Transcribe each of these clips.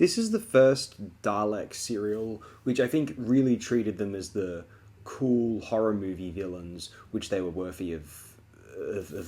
This is the first Dalek serial, which I think really treated them as the cool horror movie villains, which they were worthy of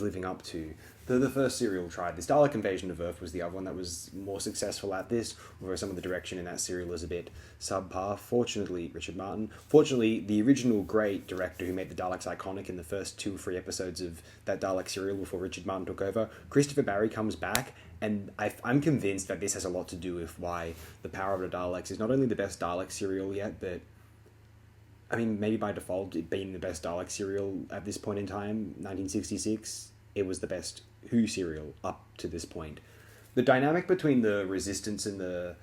living up to. The first serial tried this. Dalek Invasion of Earth was the other one that was more successful at this, although some of the direction in that serial is a bit subpar. Fortunately, Richard Martin. Fortunately, the original great director who made the Daleks iconic in the first 2 or 3 episodes of that Dalek serial before Richard Martin took over, Christopher Barry comes back, and I'm convinced that this has a lot to do with why The Power of the Daleks is not only the best Dalek serial yet, but I mean, maybe by default, it being the best Dalek serial at this point in time, 1966, it was the best Who serial up to this point. The dynamic between the resistance and the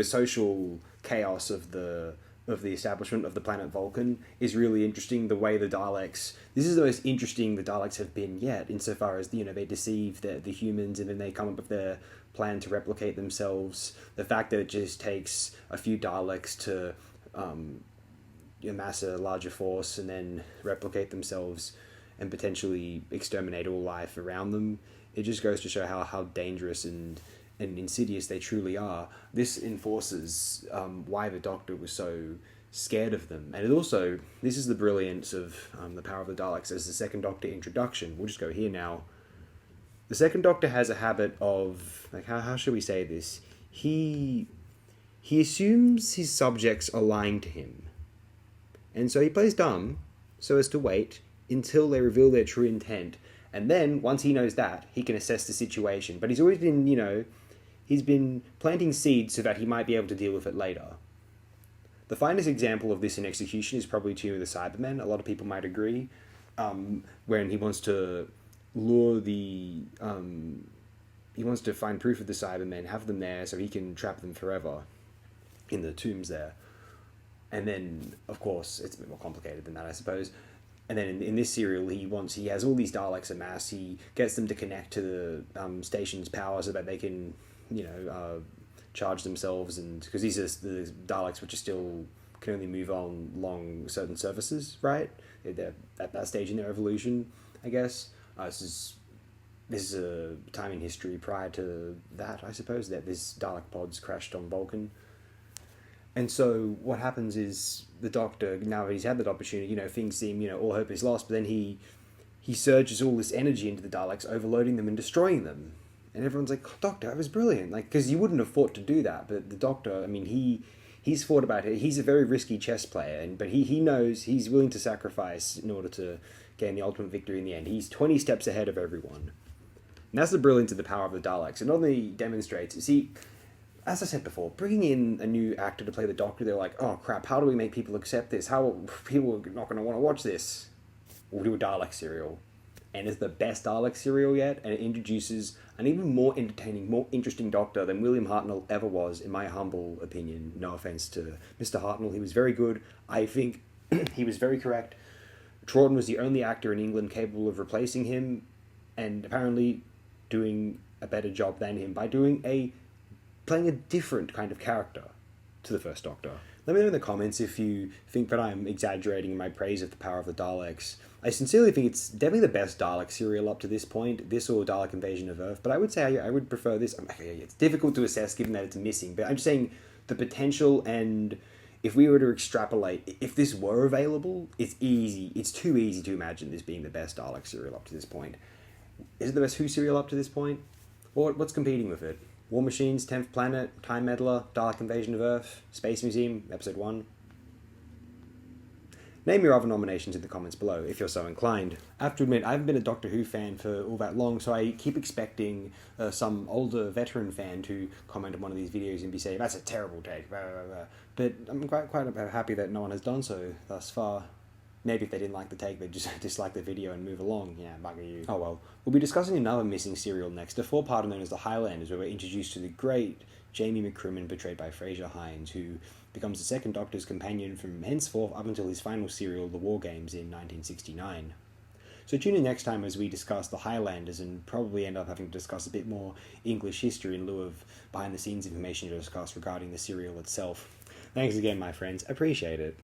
social chaos of the establishment of the planet Vulcan is really interesting. The way the Daleks, this is the most interesting the Daleks have been yet, insofar as they deceive the humans and then they come up with their plan to replicate themselves. The fact that it just takes a few Daleks to amass a larger force and then replicate themselves and potentially exterminate all life around them. It just goes to show how dangerous and insidious they truly are. This enforces why the Doctor was so scared of them. And it also, this is the brilliance of The Power of the Daleks as the Second Doctor introduction. We'll just go here now. The Second Doctor has a habit of, how should we say this? He assumes his subjects are lying to him. And so he plays dumb so as to wait until they reveal their true intent. And then, once he knows that, he can assess the situation. But he's always been, he's been planting seeds so that he might be able to deal with it later. The finest example of this in execution is probably Tomb of the Cybermen. A lot of people might agree. When he wants to lure he wants to find proof of the Cybermen, have them there so he can trap them forever in the tombs there. And then, of course, it's a bit more complicated than that, I suppose. And then in this serial, he has all these Daleks amassed. He gets them to connect to the station's power so that they can, charge themselves. And because these are the Daleks, which are still can only move on along certain surfaces, right? They're at that stage in their evolution, I guess. This is a time in history prior to that, I suppose, that this Dalek pod's crashed on Vulcan. And so what happens is the Doctor, now that he's had that opportunity, things seem, all hope is lost, but then he surges all this energy into the Daleks, overloading them and destroying them. And everyone's like, Doctor, that was brilliant. Because you wouldn't have thought to do that, but the Doctor, he's thought about it. He's a very risky chess player, but he knows he's willing to sacrifice in order to gain the ultimate victory in the end. He's 20 steps ahead of everyone. And that's the brilliance of The Power of the Daleks. It not only demonstrates, as I said before, bringing in a new actor to play the Doctor, they're like, oh crap, how do we make people accept this? How people are not going to want to watch this? We'll do a Dalek serial. And it's the best Dalek serial yet, and it introduces an even more entertaining, more interesting Doctor than William Hartnell ever was, in my humble opinion. No offense to Mr. Hartnell, he was very good. I think he was very correct. Troughton was the only actor in England capable of replacing him, and apparently doing a better job than him by playing a different kind of character to the first Doctor. Let me know in the comments if you think that I'm exaggerating in my praise of The Power of the Daleks. I sincerely think it's definitely the best Dalek serial up to this point, this or Dalek Invasion of Earth, but I would say I would prefer this. It's difficult to assess given that it's missing, but I'm just saying the potential, and if we were to extrapolate, if this were available, it's too easy to imagine this being the best Dalek serial up to this point. Is it the best Who serial up to this point? Or what's competing with it? War Machines, 10th Planet, Time Meddler, Dalek Invasion of Earth, Space Museum, Episode 1. Name your other nominations in the comments below, if you're so inclined. I have to admit, I haven't been a Doctor Who fan for all that long, so I keep expecting some older veteran fan to comment on one of these videos and be saying, that's a terrible take, blah, blah, blah. But I'm quite happy that no one has done so thus far. Maybe if they didn't like the take, they'd just dislike the video and move along. Yeah, bugger you. Oh well. We'll be discussing another missing serial next, a 4-parter known as The Highlanders, where we're introduced to the great Jamie McCrimmon, portrayed by Fraser Hines, who becomes the Second Doctor's companion from henceforth up until his final serial, The War Games, in 1969. So tune in next time as we discuss The Highlanders and probably end up having to discuss a bit more English history in lieu of behind-the-scenes information to discuss regarding the serial itself. Thanks again, my friends. Appreciate it.